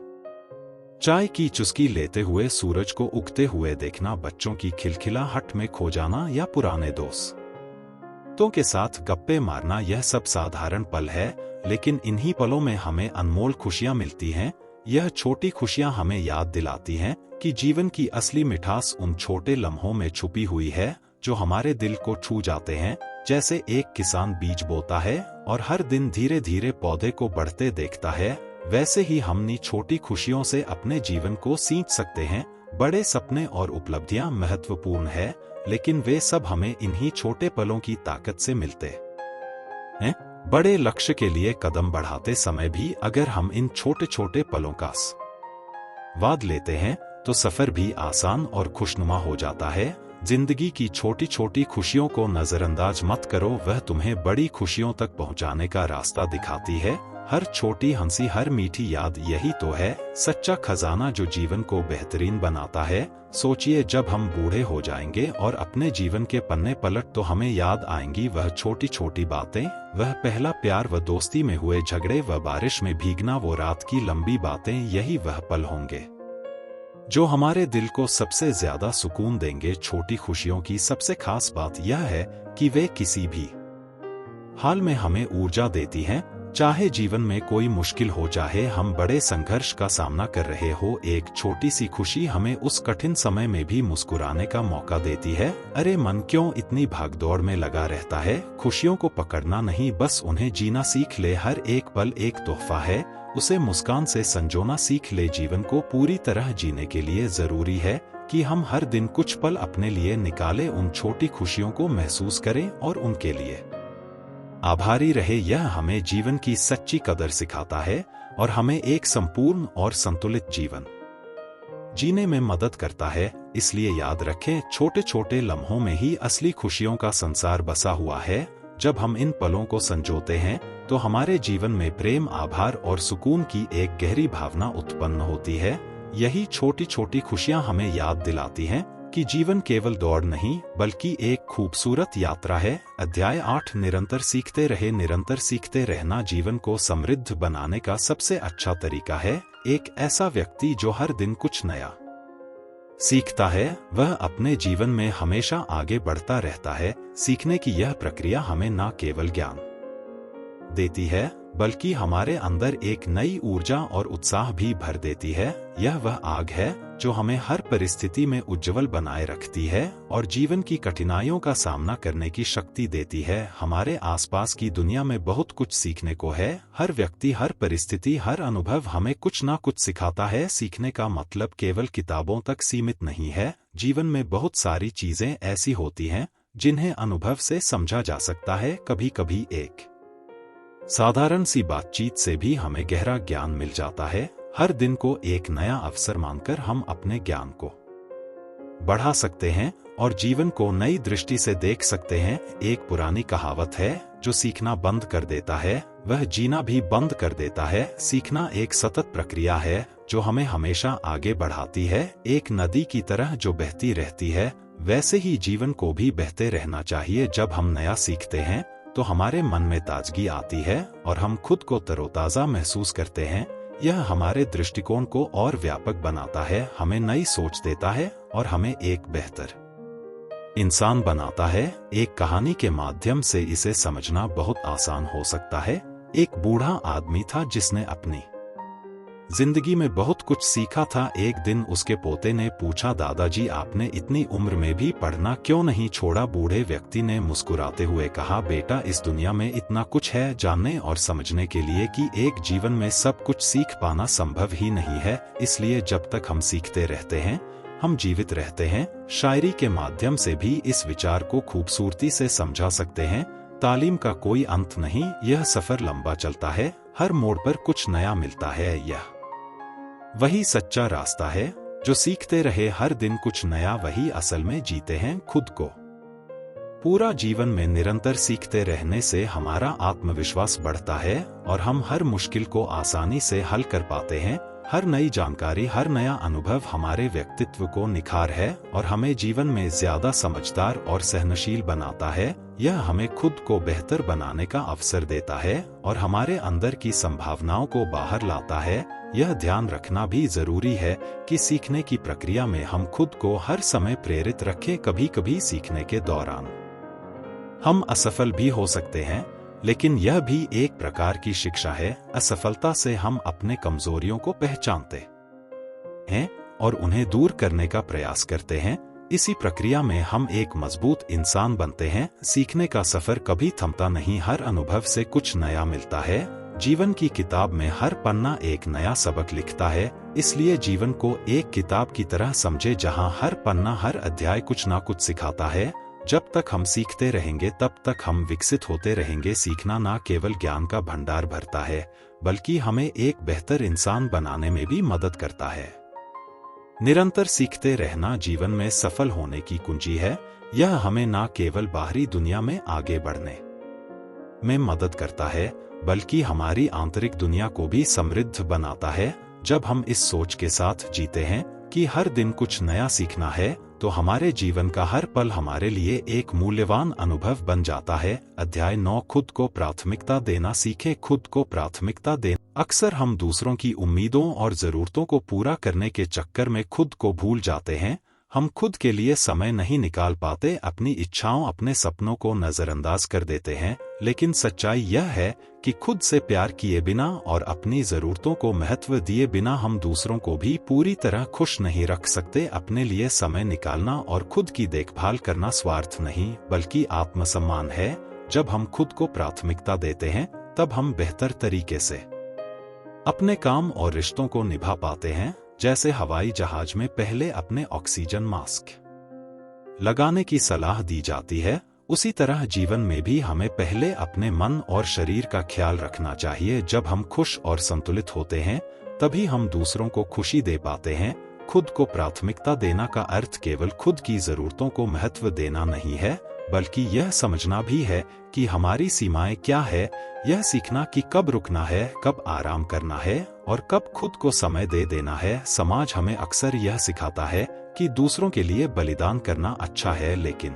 चाय की चुस्की लेते हुए सूरज को उगते हुए देखना, बच्चों की खिलखिलाहट में खो जाना या पुराने दोस्तों के साथ गप्पे मारना, यह सब साधारण पल है, लेकिन इन्हीं पलों में हमें अनमोल खुशियां मिलती हैं। यह छोटी खुशियां हमें याद दिलाती हैं कि जीवन की असली मिठास उन छोटे लम्हों में छुपी हुई है जो हमारे दिल को छू जाते हैं। जैसे एक किसान बीज बोता है और हर दिन धीरे धीरे पौधे को बढ़ते देखता है, वैसे ही हमनी छोटी खुशियों से अपने जीवन को सींच सकते हैं। बड़े सपने और उपलब्धियां महत्वपूर्ण है, लेकिन वे सब हमें इन्हीं छोटे पलों की ताकत से मिलते हैं। बड़े लक्ष्य के लिए कदम बढ़ाते समय भी अगर हम इन छोटे छोटे पलों का स्वाद लेते हैं तो सफर भी आसान और खुशनुमा हो जाता है। जिंदगी की छोटी छोटी खुशियों को नजरअंदाज मत करो, वह तुम्हें बड़ी खुशियों तक पहुंचाने का रास्ता दिखाती है। हर छोटी हंसी, हर मीठी याद, यही तो है सच्चा खजाना जो जीवन को बेहतरीन बनाता है। सोचिए, जब हम बूढ़े हो जाएंगे और अपने जीवन के पन्ने पलट तो हमें याद आएंगी वह छोटी छोटी बातें, वह पहला प्यार, वह दोस्ती में हुए झगड़े, वह बारिश में भीगना, वो रात की लंबी बातें। यही वह पल होंगे जो हमारे दिल को सबसे ज्यादा सुकून देंगे। छोटी खुशियों की सबसे खास बात यह है कि वे किसी भी हाल में हमें ऊर्जा देती हैं। चाहे जीवन में कोई मुश्किल हो, चाहे हम बड़े संघर्ष का सामना कर रहे हो, एक छोटी सी खुशी हमें उस कठिन समय में भी मुस्कुराने का मौका देती है। अरे मन क्यों इतनी भागदौड़ में लगा रहता है? खुशियों को पकड़ना नहीं, बस उन्हें जीना सीख ले। हर एक पल एक तोहफा है, उसे मुस्कान से संजोना सीख ले। जीवन को पूरी तरह जीने के लिए जरूरी है कि हम हर दिन कुछ पल अपने लिए निकालें, उन छोटी खुशियों को महसूस करें और उनके लिए आभारी रहे। यह हमें जीवन की सच्ची कदर सिखाता है और हमें एक संपूर्ण और संतुलित जीवन जीने में मदद करता है। इसलिए याद रखें, छोटे छोटे लम्हों में ही असली खुशियों का संसार बसा हुआ है। जब हम इन पलों को संजोते हैं तो हमारे जीवन में प्रेम, आभार और सुकून की एक गहरी भावना उत्पन्न होती है। यही छोटी छोटी खुशियां हमें याद दिलाती हैं कि जीवन केवल दौड़ नहीं बल्कि एक खूबसूरत यात्रा है। अध्याय 8, निरंतर सीखते रहे। निरंतर सीखते रहना जीवन को समृद्ध बनाने का सबसे अच्छा तरीका है। एक ऐसा व्यक्ति जो हर दिन कुछ नया सीखता है, वह अपने जीवन में हमेशा आगे बढ़ता रहता है। सीखने की यह प्रक्रिया हमें न केवल ज्ञान देती है बल्कि हमारे अंदर एक नई ऊर्जा और उत्साह भी भर देती है। यह वह आग है जो हमें हर परिस्थिति में उज्जवल बनाए रखती है और जीवन की कठिनाइयों का सामना करने की शक्ति देती है। हमारे आसपास की दुनिया में बहुत कुछ सीखने को है। हर व्यक्ति, हर परिस्थिति, हर अनुभव हमें कुछ ना कुछ सिखाता है। सीखने का मतलब केवल किताबों तक सीमित नहीं है। जीवन में बहुत सारी चीजें ऐसी होती हैं जिन्हें अनुभव से समझा जा सकता है। कभी कभी एक साधारण सी बातचीत से भी हमें गहरा ज्ञान मिल जाता है। हर दिन को एक नया अवसर मानकर हम अपने ज्ञान को बढ़ा सकते हैं और जीवन को नई दृष्टि से देख सकते हैं। एक पुरानी कहावत है, जो सीखना बंद कर देता है वह जीना भी बंद कर देता है। सीखना एक सतत प्रक्रिया है जो हमें हमेशा आगे बढ़ाती है। एक नदी की तरह जो बहती रहती है, वैसे ही जीवन को भी बहते रहना चाहिए। जब हम नया सीखते हैं तो हमारे मन में ताजगी आती है और हम खुद को तरोताजा महसूस करते हैं। यह हमारे दृष्टिकोण को और व्यापक बनाता है, हमें नई सोच देता है और हमें एक बेहतर इंसान बनाता है। एक कहानी के माध्यम से इसे समझना बहुत आसान हो सकता है। एक बूढ़ा आदमी था जिसने अपनी जिंदगी में बहुत कुछ सीखा था। एक दिन उसके पोते ने पूछा, दादाजी आपने इतनी उम्र में भी पढ़ना क्यों नहीं छोड़ा? बूढ़े व्यक्ति ने मुस्कुराते हुए कहा, बेटा इस दुनिया में इतना कुछ है जानने और समझने के लिए कि एक जीवन में सब कुछ सीख पाना संभव ही नहीं है। इसलिए जब तक हम सीखते रहते हैं हम जीवित रहते हैं। शायरी के माध्यम से भी इस विचार को खूबसूरती से समझा सकते हैं। तालीम का कोई अंत नहीं, यह सफर लंबा चलता है, हर मोड़ पर कुछ नया मिलता है। यह वही सच्चा रास्ता है जो सीखते रहे हर दिन कुछ नया, वही असल में जीते हैं खुद को। पूरा जीवन में निरंतर सीखते रहने से हमारा आत्मविश्वास बढ़ता है और हम हर मुश्किल को आसानी से हल कर पाते हैं। हर नई जानकारी, हर नया अनुभव हमारे व्यक्तित्व को निखार है और हमें जीवन में ज्यादा समझदार और सहनशील बनाता है। यह हमें खुद को बेहतर बनाने का अवसर देता है और हमारे अंदर की संभावनाओं को बाहर लाता है। यह ध्यान रखना भी जरूरी है कि सीखने की प्रक्रिया में हम खुद को हर समय प्रेरित रखें। कभी कभी सीखने के दौरान हम असफल भी हो सकते हैं, लेकिन यह भी एक प्रकार की शिक्षा है। असफलता से हम अपने कमजोरियों को पहचानते हैं और उन्हें दूर करने का प्रयास करते हैं। इसी प्रक्रिया में हम एक मजबूत इंसान बनते हैं। सीखने का सफर कभी थमता नहीं, हर अनुभव से कुछ नया मिलता है। जीवन की किताब में हर पन्ना एक नया सबक लिखता है। इसलिए जीवन को एक किताब की तरह समझे जहां हर पन्ना, हर अध्याय कुछ ना कुछ सिखाता है। जब तक हम सीखते रहेंगे तब तक हम विकसित होते रहेंगे। सीखना ना केवल ज्ञान का भंडार भरता है, बल्कि हमें एक बेहतर इंसान बनाने में भी मदद करता है। निरंतर सीखते रहना जीवन में सफल होने की कुंजी है। यह हमें ना केवल बाहरी दुनिया में आगे बढ़ने में मदद करता है, बल्कि हमारी आंतरिक दुनिया को भी समृद्ध बनाता है। जब हम इस सोच के साथ जीते हैं कि हर दिन कुछ नया सीखना है, तो हमारे जीवन का हर पल हमारे लिए एक मूल्यवान अनुभव बन जाता है। अध्याय 9, खुद को प्राथमिकता देना सीखें। खुद को प्राथमिकता देना। अक्सर हम दूसरों की उम्मीदों और जरूरतों को पूरा करने के चक्कर में खुद को भूल जाते हैं। हम खुद के लिए समय नहीं निकाल पाते, अपनी इच्छाओं, अपने सपनों को नजरअंदाज कर देते हैं। लेकिन सच्चाई यह है कि खुद से प्यार किए बिना और अपनी जरूरतों को महत्व दिए बिना हम दूसरों को भी पूरी तरह खुश नहीं रख सकते। अपने लिए समय निकालना और खुद की देखभाल करना स्वार्थ नहीं, बल्कि आत्मसम्मान है। जब हम खुद को प्राथमिकता देते हैं तब हम बेहतर तरीके से अपने काम और रिश्तों को निभा पाते हैं। जैसे हवाई जहाज में पहले अपने ऑक्सीजन मास्क लगाने की सलाह दी जाती है, उसी तरह जीवन में भी हमें पहले अपने मन और शरीर का ख्याल रखना चाहिए। जब हम खुश और संतुलित होते हैं तभी हम दूसरों को खुशी दे पाते हैं। खुद को प्राथमिकता देना का अर्थ केवल खुद की जरूरतों को महत्व देना नहीं है, बल्कि यह समझना भी है कि हमारी सीमाएं क्या है। यह सीखना कि कब रुकना है, कब आराम करना है और कब खुद को समय दे देना है। समाज हमें अक्सर यह सिखाता है कि दूसरों के लिए बलिदान करना अच्छा है, लेकिन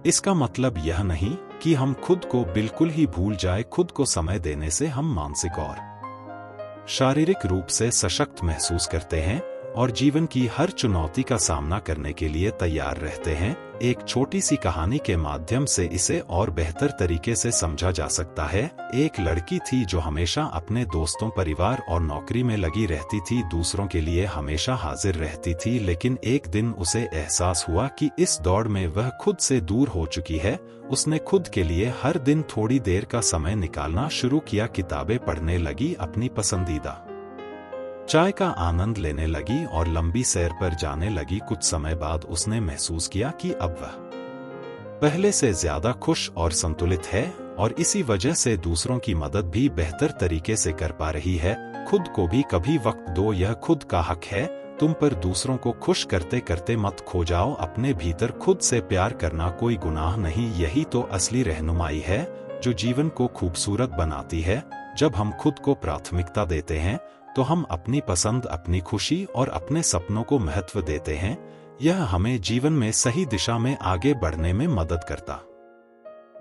इसका मतलब यह नहीं कि हम खुद को बिल्कुल ही भूल जाए। खुद को समय देने से हम मानसिक और शारीरिक रूप से सशक्त महसूस करते हैं और जीवन की हर चुनौती का सामना करने के लिए तैयार रहते हैं। एक छोटी सी कहानी के माध्यम से इसे और बेहतर तरीके से समझा जा सकता है। एक लड़की थी जो हमेशा अपने दोस्तों, परिवार और नौकरी में लगी रहती थी, दूसरों के लिए हमेशा हाजिर रहती थी। लेकिन एक दिन उसे एहसास हुआ कि इस दौड़ में वह खुद से दूर हो चुकी है। उसने खुद के लिए हर दिन थोड़ी देर का समय निकालना शुरू किया, किताबें पढ़ने लगी, अपनी पसंदीदा चाय का आनंद लेने लगी और लंबी सैर पर जाने लगी। कुछ समय बाद उसने महसूस किया कि अब वह पहले से ज्यादा खुश और संतुलित है और इसी वजह से दूसरों की मदद भी बेहतर तरीके से कर पा रही है। खुद को भी कभी वक्त दो, यह खुद का हक है। तुम पर दूसरों को खुश करते करते मत खो जाओ, अपने भीतर खुद से प्यार करना कोई गुनाह नहीं। यही तो असली रहनुमाई है जो जीवन को खूबसूरत बनाती है। जब हम खुद को प्राथमिकता देते हैं तो हम अपनी पसंद, अपनी खुशी और अपने सपनों को महत्व देते हैं। यह हमें जीवन में सही दिशा में आगे बढ़ने में मदद करता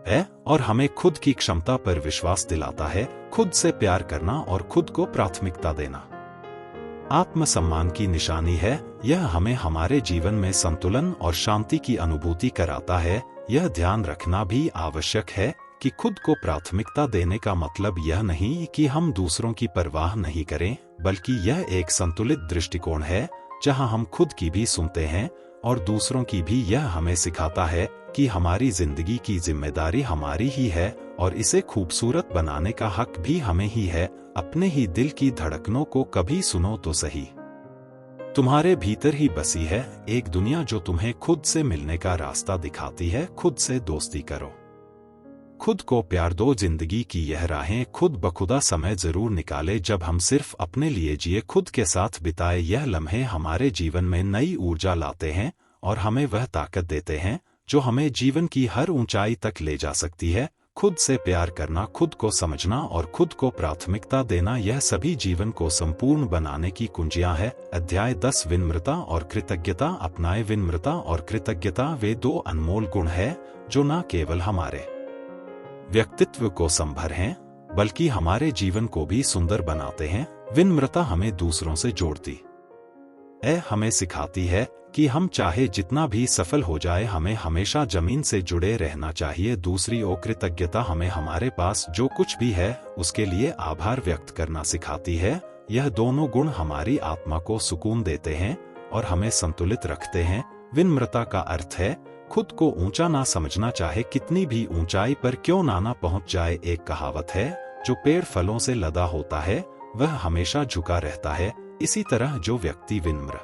है और हमें खुद की क्षमता पर विश्वास दिलाता है। खुद से प्यार करना और खुद को प्राथमिकता देना आत्मसम्मान की निशानी है। यह हमें हमारे जीवन में संतुलन और शांति की अनुभूति कराता है। यह ध्यान रखना भी आवश्यक है कि खुद को प्राथमिकता देने का मतलब यह नहीं कि हम दूसरों की परवाह नहीं करें, बल्कि यह एक संतुलित दृष्टिकोण है जहां हम खुद की भी सुनते हैं और दूसरों की भी। यह हमें सिखाता है कि हमारी जिंदगी की जिम्मेदारी हमारी ही है और इसे खूबसूरत बनाने का हक भी हमें ही है। अपने ही दिल की धड़कनों को कभी सुनो तो सही, तुम्हारे भीतर ही बसी है एक दुनिया जो तुम्हें खुद से मिलने का रास्ता दिखाती है। खुद से दोस्ती करो, खुद को प्यार दो। जिंदगी की यह राहें खुद बखुदा समय जरूर निकाले जब हम सिर्फ अपने लिए जिए, खुद के साथ बिताए। यह लम्हे हमारे जीवन में नई ऊर्जा लाते हैं और हमें वह ताकत देते हैं जो हमें जीवन की हर ऊंचाई तक ले जा सकती है। खुद से प्यार करना, खुद को समझना और खुद को प्राथमिकता देना, यह सभी जीवन को संपूर्ण बनाने की कुंजियां हैं। अध्याय 10 विनम्रता और कृतज्ञता अपनाएं। विनम्रता और कृतज्ञता वे दो अनमोल गुण हैं जो न केवल हमारे व्यक्तित्व को संभर हैं बल्कि हमारे जीवन को भी सुंदर बनाते हैं। विनम्रता हमें दूसरों से जोड़ती हमें सिखाती है कि हम चाहे जितना भी सफल हो जाए, हमें हमेशा जमीन से जुड़े रहना चाहिए। दूसरी ओर कृतज्ञता हमें हमारे पास जो कुछ भी है उसके लिए आभार व्यक्त करना सिखाती है। यह दोनों गुण हमारी आत्मा को सुकून देते हैं और हमें संतुलित रखते हैं। विनम्रता का अर्थ है खुद को ऊंचा ना समझना, चाहे कितनी भी ऊंचाई पर क्यों ना पहुंच जाए। एक कहावत है, जो पेड़ फलों से लदा होता है वह हमेशा झुका रहता है। इसी तरह जो व्यक्ति विनम्र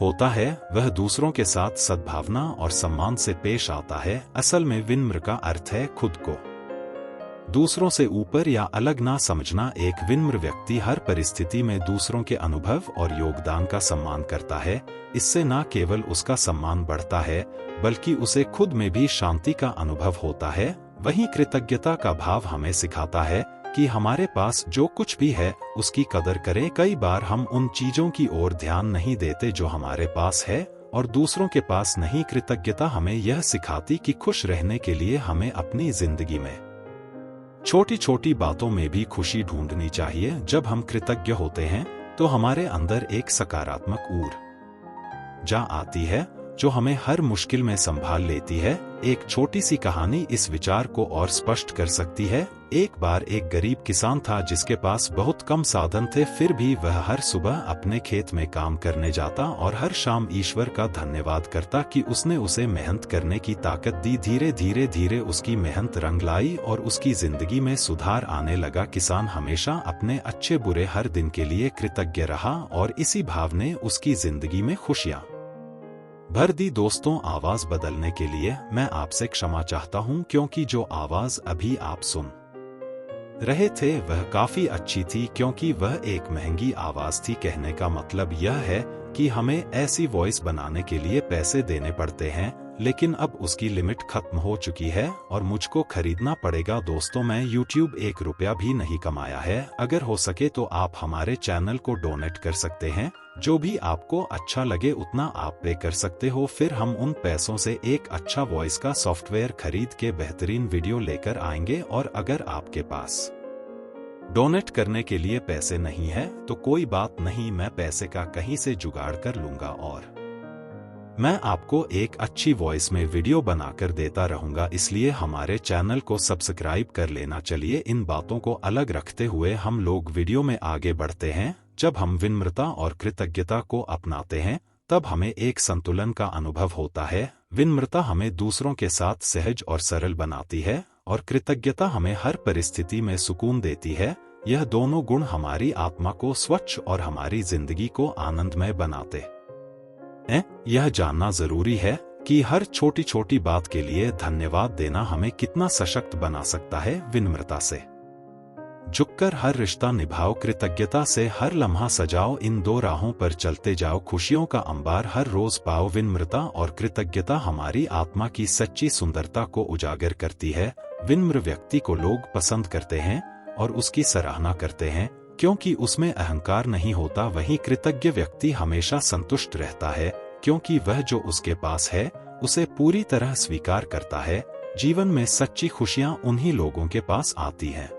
होता है वह दूसरों के साथ सद्भावना और सम्मान से पेश आता है। असल में विनम्र का अर्थ है खुद को दूसरों से ऊपर या अलग ना समझना। एक विनम्र व्यक्ति हर परिस्थिति में दूसरों के अनुभव और योगदान का सम्मान करता है। इससे न केवल उसका सम्मान बढ़ता है बल्कि उसे खुद में भी शांति का अनुभव होता है। वहीं कृतज्ञता का भाव हमें सिखाता है कि हमारे पास जो कुछ भी है उसकी कदर करें। कई बार हम उन चीजों की ओर ध्यान नहीं देते जो हमारे पास है और दूसरों के पास नहीं। कृतज्ञता हमें यह सिखाती कि खुश रहने के लिए हमें अपनी जिंदगी में छोटी छोटी बातों में भी खुशी ढूंढनी चाहिए। जब हम कृतज्ञ होते हैं तो हमारे अंदर एक सकारात्मक ऊर्जा आती है जो हमें हर मुश्किल में संभाल लेती है। एक छोटी सी कहानी इस विचार को और स्पष्ट कर सकती है। एक बार एक गरीब किसान था जिसके पास बहुत कम साधन थे, फिर भी वह हर सुबह अपने खेत में काम करने जाता और हर शाम ईश्वर का धन्यवाद करता कि उसने उसे मेहनत करने की ताकत दी। धीरे धीरे उसकी मेहनत रंग लाई और उसकी जिंदगी में सुधार आने लगा। किसान हमेशा अपने अच्छे बुरे हर दिन के लिए कृतज्ञ रहा और इसी भाव ने उसकी जिंदगी में खुशियां भर दी। दोस्तों, आवाज बदलने के लिए मैं आपसे क्षमा चाहता हूं, क्योंकि जो आवाज अभी आप सुन रहे थे वह काफी अच्छी थी, क्योंकि वह एक महंगी आवाज थी। कहने का मतलब यह है कि हमें ऐसी वॉइस बनाने के लिए पैसे देने पड़ते हैं, लेकिन अब उसकी लिमिट खत्म हो चुकी है और मुझको खरीदना पड़ेगा। दोस्तों, मैं YouTube 1 रुपया भी नहीं कमाया है। अगर हो सके तो आप हमारे चैनल को डोनेट कर सकते हैं। जो भी आपको अच्छा लगे उतना आप पे कर सकते हो। फिर हम उन पैसों से एक अच्छा वॉइस का सॉफ्टवेयर खरीद के बेहतरीन वीडियो लेकर आएंगे। और अगर आपके पास डोनेट करने के लिए पैसे नहीं है तो कोई बात नहीं, मैं पैसे का कहीं से जुगाड़ कर लूंगा और मैं आपको एक अच्छी वॉइस में वीडियो बनाकर देता रहूंगा। इसलिए हमारे चैनल को सब्सक्राइब कर लेना। चलिए इन बातों को अलग रखते हुए हम लोग वीडियो में आगे बढ़ते हैं। जब हम विनम्रता और कृतज्ञता को अपनाते हैं तब हमें एक संतुलन का अनुभव होता है। विनम्रता हमें दूसरों के साथ सहज और सरल बनाती है और कृतज्ञता हमें हर परिस्थिति में सुकून देती है। यह दोनों गुण हमारी आत्मा को स्वच्छ और हमारी जिंदगी को आनंदमय बनाते हैं। यह जानना जरूरी है कि हर छोटी छोटी बात के लिए धन्यवाद देना हमें कितना सशक्त बना सकता है। विनम्रता से झुककर हर रिश्ता निभाओ, कृतज्ञता से हर लम्हा सजाओ, इन दो राहों पर चलते जाओ, खुशियों का अंबार हर रोज पाओ। विनम्रता और कृतज्ञता हमारी आत्मा की सच्ची सुंदरता को उजागर करती है। विनम्र व्यक्ति को लोग पसंद करते हैं और उसकी सराहना करते हैं क्योंकि उसमें अहंकार नहीं होता। वहीं कृतज्ञ व्यक्ति हमेशा संतुष्ट रहता है क्योंकि वह जो उसके पास है उसे पूरी तरह स्वीकार करता है। जीवन में सच्ची खुशियां उन्हीं लोगों के पास आती हैं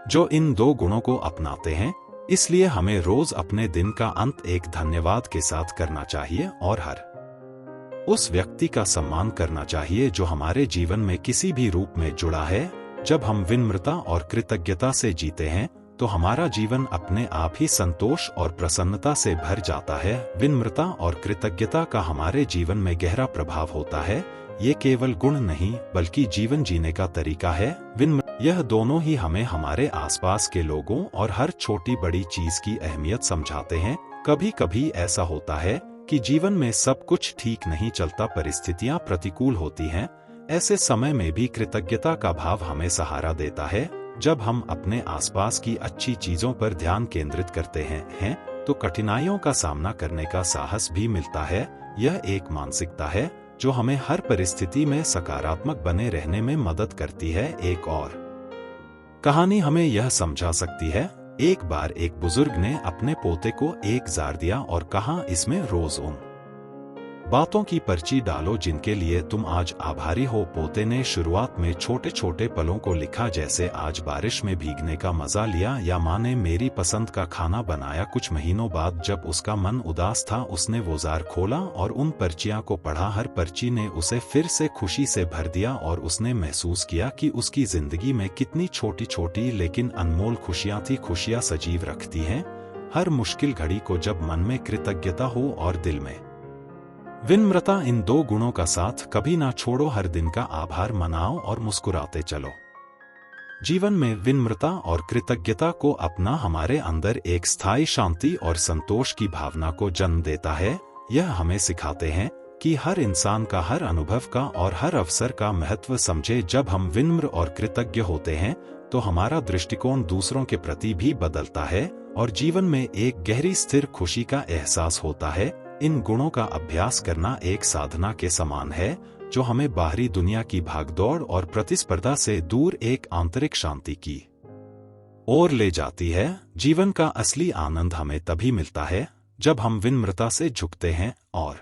जो इन दो गुणों को अपनाते हैं। इसलिए हमें रोज अपने दिन का अंत एक धन्यवाद के साथ करना चाहिए और हर उस व्यक्ति का सम्मान करना चाहिए जो हमारे जीवन में किसी भी रूप में जुड़ा है। जब हम विनम्रता और कृतज्ञता से जीते हैं तो हमारा जीवन अपने आप ही संतोष और प्रसन्नता से भर जाता है। विनम्रता और कृतज्ञता का हमारे जीवन में गहरा प्रभाव होता है। ये केवल गुण नहीं बल्कि जीवन जीने का तरीका है। यह दोनों ही हमें हमारे आसपास के लोगों और हर छोटी बड़ी चीज की अहमियत समझाते हैं। कभी कभी ऐसा होता है कि जीवन में सब कुछ ठीक नहीं चलता, परिस्थितियां प्रतिकूल होती हैं। ऐसे समय में भी कृतज्ञता का भाव हमें सहारा देता है। जब हम अपने आसपास की अच्छी चीजों पर ध्यान केंद्रित करते हैं तो कठिनाइयों का सामना करने का साहस भी मिलता है। यह एक मानसिकता है जो हमें हर परिस्थिति में सकारात्मक बने रहने में मदद करती है। एक और कहानी हमें यह समझा सकती है। एक बार एक बुजुर्ग ने अपने पोते को एक जार दिया और कहा, इसमें रोज उन बातों की पर्ची डालो जिनके लिए तुम आज आभारी हो। पोते ने शुरुआत में छोटे छोटे पलों को लिखा, जैसे आज बारिश में भीगने का मजा लिया या माँ ने मेरी पसंद का खाना बनाया। कुछ महीनों बाद जब उसका मन उदास था उसने वो जार खोला और उन पर्चियां को पढ़ा। हर पर्ची ने उसे फिर से खुशी से भर दिया और उसने महसूस किया कि उसकी जिंदगी में कितनी छोटी छोटी लेकिन अनमोल खुशियां थी। खुशियां सजीव रखती हैं हर मुश्किल घड़ी को जब मन में कृतज्ञता हो और दिल में विनम्रता। इन दो गुणों का साथ कभी ना छोड़ो। हर दिन का आभार मनाओ और मुस्कुराते चलो। जीवन में विनम्रता और कृतज्ञता को अपना हमारे अंदर एक स्थायी शांति और संतोष की भावना को जन्म देता है। यह हमें सिखाते हैं कि हर इंसान का, हर अनुभव का और हर अवसर का महत्व समझे। जब हम विनम्र और कृतज्ञ होते हैं तो हमारा दृष्टिकोण दूसरों के प्रति भी बदलता है और जीवन में एक गहरी स्थिर खुशी का एहसास होता है। इन गुणों का अभ्यास करना एक साधना के समान है जो हमें बाहरी दुनिया की भागदौड़ और प्रतिस्पर्धा से दूर एक आंतरिक शांति की ओर ले जाती है। जीवन का असली आनंद हमें तभी मिलता है जब हम विनम्रता से झुकते हैं और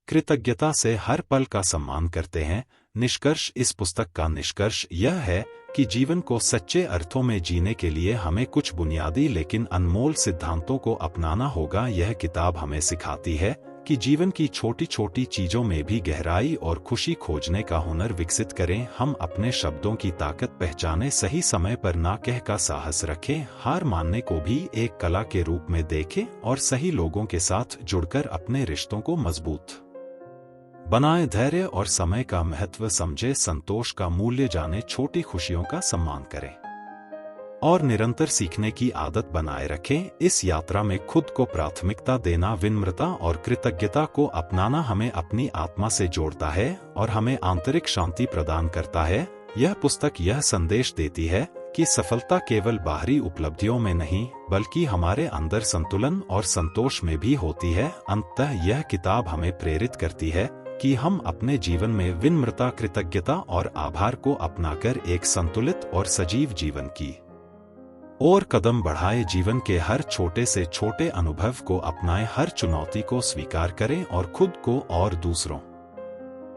कृतज्ञता से हर पल का सम्मान करते हैं। निष्कर्ष, इस पुस्तक का निष्कर्ष यह है कि जीवन को सच्चे अर्थों में जीने के लिए हमें कुछ बुनियादी लेकिन अनमोल सिद्धांतों को अपनाना होगा। यह किताब हमें सिखाती है कि जीवन की छोटी छोटी चीजों में भी गहराई और खुशी खोजने का हुनर विकसित करें। हम अपने शब्दों की ताकत पहचाने, सही समय पर ना कह का साहस रखें, हार मानने को भी एक कला के रूप में देखें और सही लोगों के साथ जुड़कर अपने रिश्तों को मजबूत बनाए। धैर्य और समय का महत्व समझे, संतोष का मूल्य जाने, छोटी खुशियों का सम्मान करें और निरंतर सीखने की आदत बनाए रखें। इस यात्रा में खुद को प्राथमिकता देना, विनम्रता और कृतज्ञता को अपनाना हमें अपनी आत्मा से जोड़ता है और हमें आंतरिक शांति प्रदान करता है। यह पुस्तक यह संदेश देती है कि सफलता केवल बाहरी उपलब्धियों में नहीं बल्कि हमारे अंदर संतुलन और संतोष में भी होती है। अंततः यह किताब हमें प्रेरित करती है कि हम अपने जीवन में विनम्रता, कृतज्ञता और आभार को अपनाकर एक संतुलित और सजीव जीवन की ओर कदम बढ़ाएं। जीवन के हर छोटे से छोटे अनुभव को अपनाएं, हर चुनौती को स्वीकार करें और खुद को और दूसरों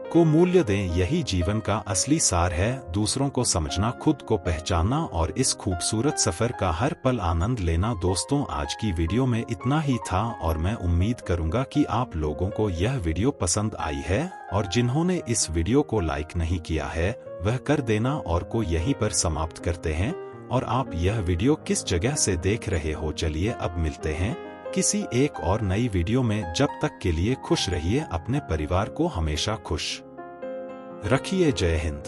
को मूल्य दें। यही जीवन का असली सार है, दूसरों को समझना, खुद को पहचानना और इस खूबसूरत सफर का हर पल आनंद लेना। दोस्तों, आज की वीडियो में इतना ही था और मैं उम्मीद करूंगा कि आप लोगों को यह वीडियो पसंद आई है और जिन्होंने इस वीडियो को लाइक नहीं किया है वह कर देना और को यहीं पर समाप्त करते हैं। और आप यह वीडियो किस जगह से देख रहे हो, चलिए अब मिलते हैं किसी एक और नई वीडियो में। जब तक के लिए खुश रहिए, अपने परिवार को हमेशा खुश रखिए। जय हिंद।